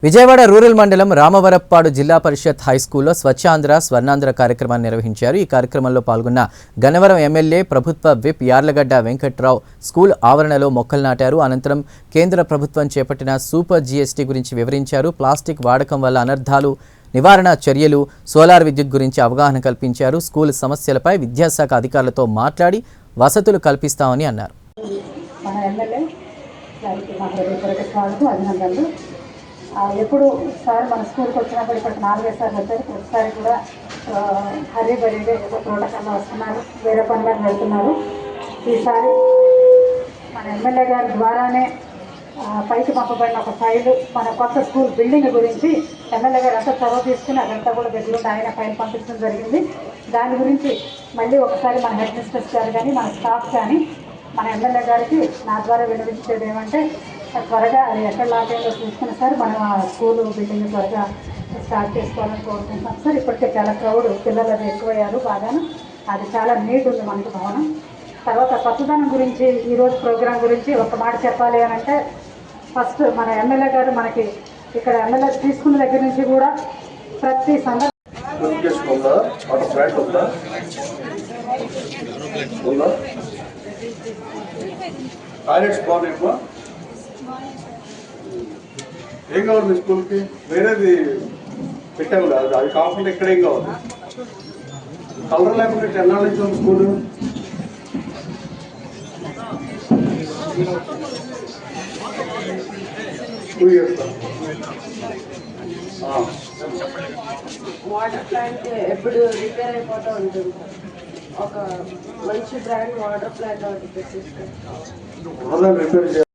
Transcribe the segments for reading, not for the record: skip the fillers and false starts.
Vijayawada rural మండలం రామవరప్పాడు జిల్లా పరిషత్ high స్కూల్లో స్వచ్ఛాంధ్ర స్వర్ణాంధ్ర కార్యక్రమాన్ని నిర్వహించారు. ఈ కార్యక్రమంలో పాల్గొన్న గన్నవరం ఎమ్మెల్యే ప్రభుత్వ విప్ యార్లగడ్డ వెంకట్రావు స్కూల్ ఆవరణలో మొక్కలు నాటారు. అనంతరం కేంద్ర ప్రభుత్వం చేపట్టిన సూపర్ జీఎస్టీ గురించి వివరించారు. ప్లాస్టిక్ వాడకం వల్ల అనర్థాలు, నివారణ చర్యలు, సోలార్ విద్యుత్ గురించి అవగాహన కల్పించారు. స్కూల్ సమస్యలపై విద్యాశాఖ అధికారులతో మాట్లాడి వసతులు కల్పిస్తామని అన్నారు. ఎప్పుడు సార్ మన స్కూల్కి వచ్చినప్పుడు ఇప్పటికి 4 సార్లు వచ్చారు. ఒకసారి కూడా హరీ బరీగా ఏదో ప్రోటోకాల్లో వస్తున్నారు, వేరే పనులకు వెళ్తున్నారు. ఈసారి మన ఎమ్మెల్యే గారి ద్వారానే పైకి పంపబడిన ఒక ఫైలు మన కొత్త స్కూల్ బిల్డింగ్ గురించి ఎమ్మెల్యే గారు అంతా చొరవ తీసుకుని అదంతా కూడా దగ్గరుండి ఆయన ఫైల్ పంపించడం జరిగింది. దాని గురించి మళ్ళీ ఒకసారి మన హెడ్ మిస్టర్స్ గారు కానీ మన స్టాఫ్ కానీ మన ఎమ్మెల్యే గారికి నా ద్వారా వినిపించేది ఏమంటే త్వరగా అది ఎక్కడ లాభంలో చూసుకుని సార్ మనం ఆ స్కూల్ బిల్డింగ్ త్వరగా స్టార్ట్ చేసుకోవాలని కోరుకుంటున్నాం సార్. ఇప్పటికే చాలా క్రౌడ్ పిల్లలు అది ఎక్కువయ్యారు బాగాను. అది చాలా నీట్ ఉంది మనకు భవనం. తర్వాత కొత్తదనం గురించి ఈరోజు ప్రోగ్రాం గురించి ఒక మాట చెప్పాలి అని అంటే ఫస్ట్ మన ఎమ్మెల్యే గారు మనకి ఇక్కడ ఎమ్మెల్యే తీసుకున్న దగ్గర నుంచి కూడా ప్రతి సందర్భం ఏం కావాలి మీ స్కూల్కి? వేరేది పెట్టాము కదా, అది కాకుండా ఇక్కడ ఏం కావాలి? కలర్ లేకుండా ఎన్నాళ్ళ నుంచి ఉంది school? Two years. Water plant ఎప్పుడు రిపేర్ అయిపోతూ ఉంటుంది. ఒక మంచి బ్రాండ్ వాటర్ ప్లాంట్ ఒకటి పెట్టిస్తాం. రిపేర్ చేయాలి.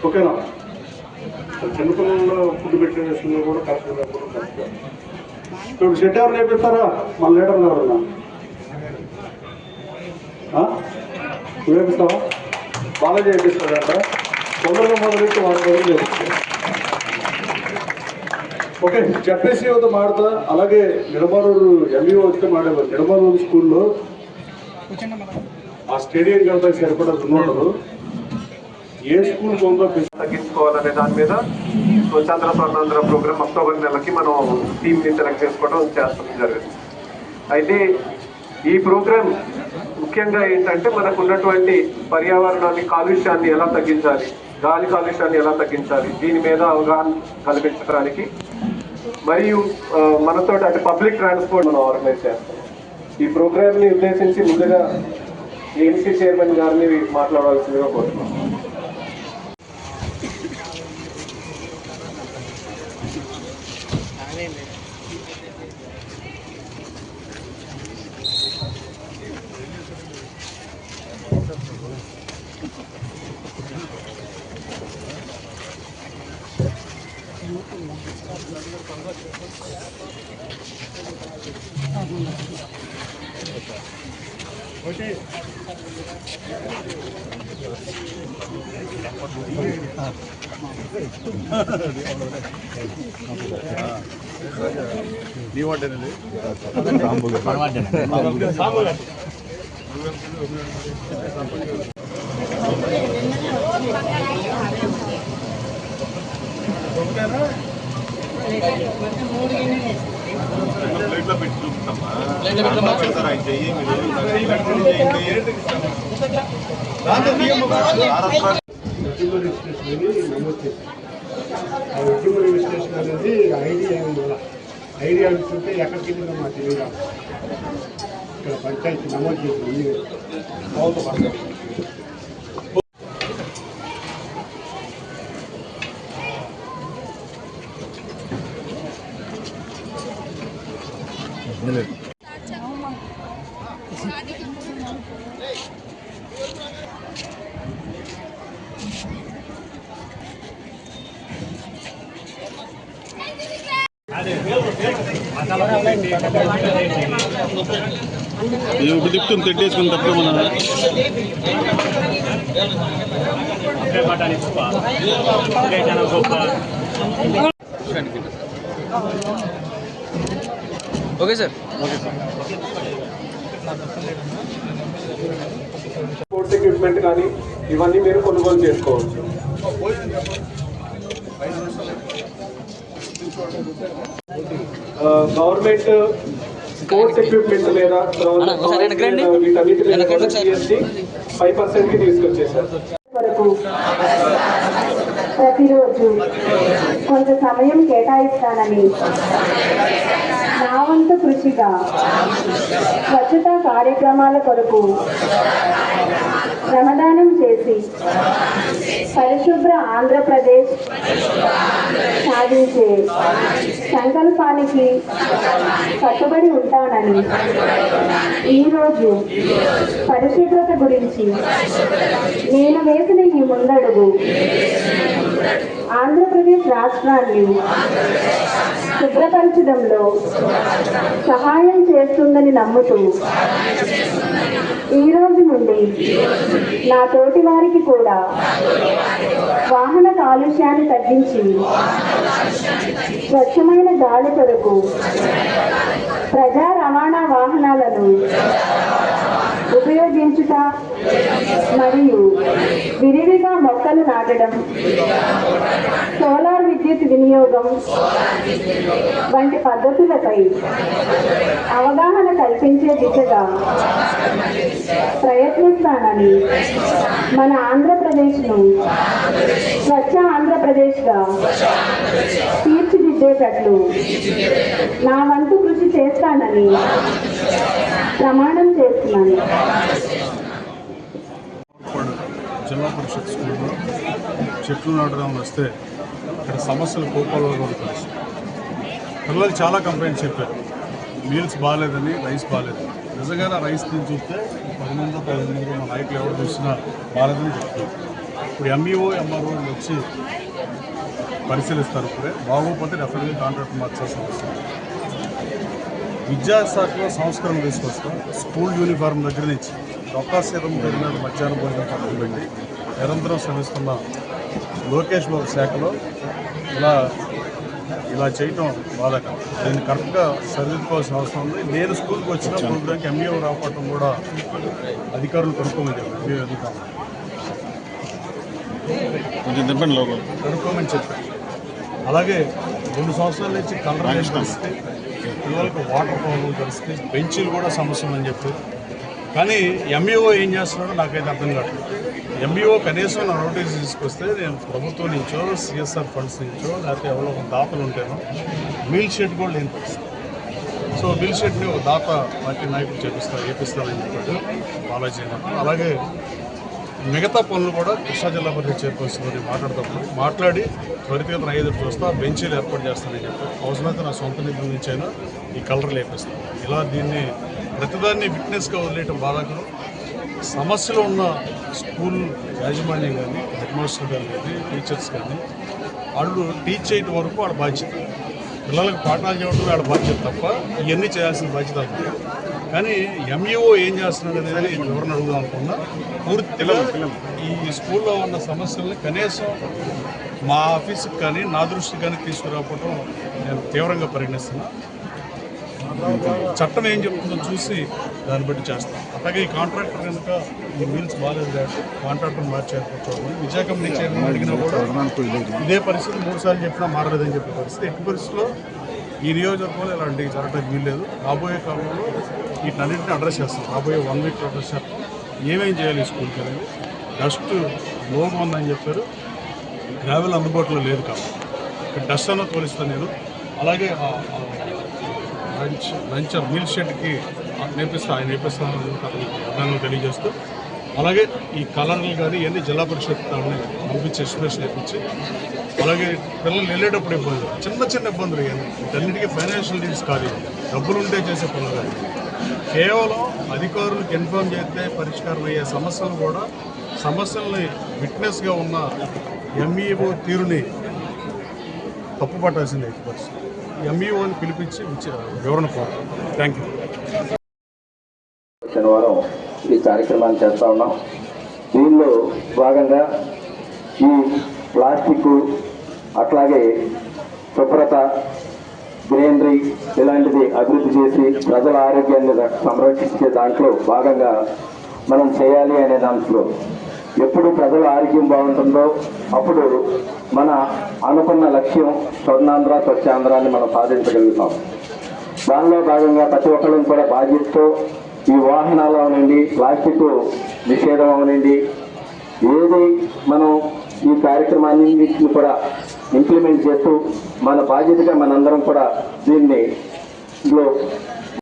ఓకేనా? చిన్నపిల్లల్లో ఫుడ్ పెట్టే విషయంలో కూడా కరెక్ట్గా ఇప్పుడు షెడ్ ఎవరు నేర్పిస్తారా? మన లీడర్ ఎవరన్నా నేర్పిస్తావా? బాగా చేపిస్తాడంట. తొందరగా మొదలెట్టి వాడి రోజులు నేర్పిస్తాడు. ఓకే, చెప్పేసీతో మాడతా. అలాగే నిడమరూరు ఎంఈఓ వస్తే మాడేవారు. నిడమరూరు స్కూల్లో ఆ స్టేడియం కంటే సరిపడా ఉండదు. ఏ స్కూల్ ఉందో తగ్గించుకోవాలనే దాని మీద స్వచ్ఛాంధ్ర స్వర్ణాంధ్ర ప్రోగ్రామ్ అక్టోబర్ నెలకి మనం టీమ్ని సెలెక్ట్ చేసుకోవడం చేస్తాం జరిగింది. అయితే ఈ ప్రోగ్రామ్ ముఖ్యంగా ఏంటంటే మనకు ఉన్నటువంటి పర్యావరణాన్ని, కాలుష్యాన్ని ఎలా తగ్గించాలి, గాలి కాలుష్యాన్ని ఎలా తగ్గించాలి, దీని మీద అవగాహన కల్పించడానికి మరియు మనతో అంటే పబ్లిక్ ట్రాన్స్పోర్ట్ మనం ఆర్గనైజ్ చేస్తాం. ఈ ప్రోగ్రామ్ని ఉద్దేశించి ముందుగా ఏఎంసీ చైర్మన్ గారిని మాట్లాడాల్సిందిగా కోరుతున్నాం. రిజిస్ట్రేషన్ అనేది ఐడియా ఇస్తుంటే ఎక్కడికి వెళ్ళిందో మాకు తెలియదు. ఇక్కడ పంచాయతీ నమోదు చేసింది. ఒక దిప్తుంది తెట్టేసుకుని తప్ప మన ఓకే సార్. స్పోర్ట్స్ ఎక్విప్మెంట్ కానీ ఇవన్నీ మీరు కొనుగోలు చేసుకోవచ్చు. గవర్నమెంట్ స్పోర్ట్స్ ఎక్విప్మెంట్ లేదా వీటన్నిటి మీద GST 5% తీసుకొచ్చేసారు. ప్రతిరోజు కొంత సమయం కేటాయిస్తానని నా వంతు కృషిగా స్వచ్ఛతా కార్యక్రమాల కొరకు శ్రమదానం చేసి పరిశుభ్ర ఆంధ్రప్రదేశ్ సాధించే సంకల్పానికి కట్టుబడి ఉంటానని ఈరోజు పరిశుభ్రత గురించి నేను వేసిన ఈ ముందడుగు ఆంధ్రప్రదేశ్ రాష్ట్రాన్ని శుభ్రపరచడంలో సహాయం చేస్తుందని నమ్ముతూ ఈ రోజు నుండి నా తోటి వారికి కూడా వాహన కాలుష్యాన్ని తగ్గించి స్వచ్ఛమైన గాలి కొరకు ప్రజా రవాణా వాహనాలను ఉపయోగించుట మరియు విరివిగా మొక్కలు నాటడం, సోలార్ విద్యుత్ వినియోగం వంటి పద్ధతులపై అవగాహన కల్పించే దిశగా ప్రయత్నిస్తానని మన ఆంధ్రప్రదేశ్ను స్వచ్ఛ ఆంధ్రప్రదేశ్గా తీర్చిదిద్దేటట్లు నా వంతు కృషి చేస్తానని ప్రమాణం చేస్తున్నాను. జిల్లా పరిషత్ స్కూల్లో చెట్లు నాటడం వస్తే ఇక్కడ సమస్యలు కోపాలు తెలుసు. పిల్లలు చాలా కంప్లైంట్ చెప్పారు, మీల్స్ బాగాలేదని, రైస్ బాగాలేదని. నిజంగానే రైస్ తిని చూస్తే 10 మంది 15 మంది మా నాయకులు ఎవరు చూసినా బాగాలేదని చెప్తారు. ఇప్పుడు MEO MRO వచ్చి పరిశీలిస్తారు. ఇప్పుడే బాగోకపోతే డెఫినెట్గా కాంట్రాక్ట్ మార్చాల్సిన అవసరం. విద్యాశాఖలో సంస్కరణ తీసుకొస్తాం. స్కూల్ యూనిఫారం దగ్గర నుంచి డొక్కాశీతం జరిగిన మధ్యాహ్నం భోజనం పక్కన పెట్టి నిరంతరం శ్రమిస్తున్న లోకేష్ బాబు శాఖలో ఇలా చేయటం బాధాకరం. దీన్ని కరెక్ట్గా సరిదిద్దుకోవాల్సిన అవసరం ఉంది. నేను స్కూల్కి వచ్చిన ప్రోగ్రామ్కి MEO రావటం కూడా అధికారులు కనుక్కోమని చెప్పారు. MEO అధికారులు కనుక్కోమని చెప్పారు. అలాగే 2 సంవత్సరాల నుంచి కలర్ పరిస్థితి, పిల్లలకు వాటర్ ప్రాబ్లం పరిస్థితి, బెంచీలు కూడా సమస్య అని చెప్పారు. కానీ MEO ఏం చేస్తున్నాడో నాకైతే అర్థం కాదు. MEO కనీసం నా నోటీస్ తీసుకొస్తే నేను ప్రభుత్వం నుంచో CSR ఫండ్స్ నుంచో లేకపోతే ఎవరో ఒక దాతలు ఉంటేనో మీల్ షెడ్ కూడా లేని పరిస్థితి. సో మీల్ షెడ్ని ఒక దాత పార్టీ నాయకులు చేపిస్తారని చెప్పాడు బాలాజీ అన్నప్పుడు. అలాగే మిగతా పనులు కూడా కృష్ణా జిల్లా పరిషత్ చైర్పర్సన్ మాట్లాడి త్వరితగతిన 5 చూస్తా, బెంచీలు ఏర్పాటు చేస్తానని చెప్పి అవసరమైతే నా సొంత నిధుల నుంచి అయినా ఈ కలర్లు వేపిస్తాను. ఇలా దీన్ని ప్రతిదాన్ని విట్నెస్గా వదిలేయటం బాధాకరం. సమస్యలు ఉన్న స్కూల్ యాజమాన్యం కానీ, హెడ్ మాస్టర్ గారు కానీ, టీచర్స్ కానీ వాళ్ళు టీచ్ చేయటం వరకు వాళ్ళ బాధ్యత. పిల్లలకు పాఠాలు చేయడం వాళ్ళ బాధ్యత తప్ప ఇవన్నీ చేయాల్సిన బాధ్యత ఉంది. కానీ MEO ఏం చేస్తున్నాడు అనేది ఎవరిని అడుగుదాం అనుకున్నా పూర్తిగా ఈ స్కూల్లో ఉన్న సమస్యల్ని కనీసం మా ఆఫీస్కి కానీ నా దృష్టికి కానీ తీసుకురాకపోవడం నేను తీవ్రంగా పరిగణిస్తున్నా. చట్టం ఏం చెప్తుందో చూసి దాన్ని బట్టి చేస్తాం. అలాగే ఈ కాంట్రాక్టర్ కనుక ఈ మీల్స్ బాగాలేదు కాబట్టి కాంట్రాక్టర్ మార్చేయకపోవడం, విశాఖ నుంచి అడిగినా కూడా ఇదే పరిస్థితి 3 సార్లు చెప్పినా మారలేదని చెప్పే పరిస్థితి. ఎట్టి పరిస్థితుల్లో ఈ నియోజకవర్గంలో ఇలాంటివి జరగడానికి వీల్లేదు. రాబోయే కాలంలో వీటన్నింటినీ అడ్రస్ చేస్తాం. రాబోయే 1 వీక్ అడ్రస్ చేస్తాం. ఏమేం చేయాలి స్కూల్కి అనేది. డస్ట్ లోగం ఉందని చెప్పారు, గ్రావెల్ అందుబాటులో లేదు కాబట్టి ఇక్కడ డస్ట్ అన్న తోలిస్తాను నేను. అలాగే లంచ్ మీల్ షెడ్కి ఆయన నేర్పిస్తాను తెలియజేస్తూ, అలాగే ఈ కలర్లు కానీ ఇవన్నీ జిల్లా పరిషత్ పంపించి ఎస్టిమేషన్ నేర్పించి, అలాగే పిల్లలు వెళ్ళేటప్పుడు ఇబ్బందులు, చిన్న ఇబ్బందులు ఇవన్నీ వీటన్నిటికీ ఫైనాన్షియల్ నీడ్స్ కాదు, డబ్బులు ఉంటే చేసే పనులు కాదు. కేవలం అధికారులకు ఇన్ఫార్మ్ చేస్తే పరిష్కారం అయ్యే సమస్యలు కూడా సమస్యల్ని విట్నెస్గా ఉన్న ఎంఈఓ తీరుని తప్పుపట్టాల్సిందే పరిస్థితి. ఎంఈఓని పిలిపించి వివరణ కోరాలి. Thank you. శనివారం ఈ కార్యక్రమాన్ని చేస్తూ ఉన్నాం. దీనిలో భాగంగా ఈ ప్లాస్టిక్ అట్లాగే శుభ్రత గ్రీనరీ ఇలాంటిది అభివృద్ధి చేసి ప్రజల ఆరోగ్యాన్ని సంరక్షించే దాంట్లో భాగంగా మనం చేయాలి అనే దాంట్లో ఎప్పుడు ప్రజల ఆరోగ్యం బాగుంటుందో అప్పుడు మన అనుకున్న లక్ష్యం స్వర్ణాంధ్ర స్వచ్ఛాంధ్రాన్ని మనం సాధించగలుగుతాం. దానిలో భాగంగా ప్రతి ఒక్కరిని కూడా బాధ్యతతో ఈ వాహనాలు అవనండి, ప్లాస్టిక్ నిషేధం అవనండి, ఏది మనం ఈ కార్యక్రమాన్ని కూడా ఇంప్లిమెంట్ చేస్తూ మన బాధ్యతగా మనందరం కూడా దీన్ని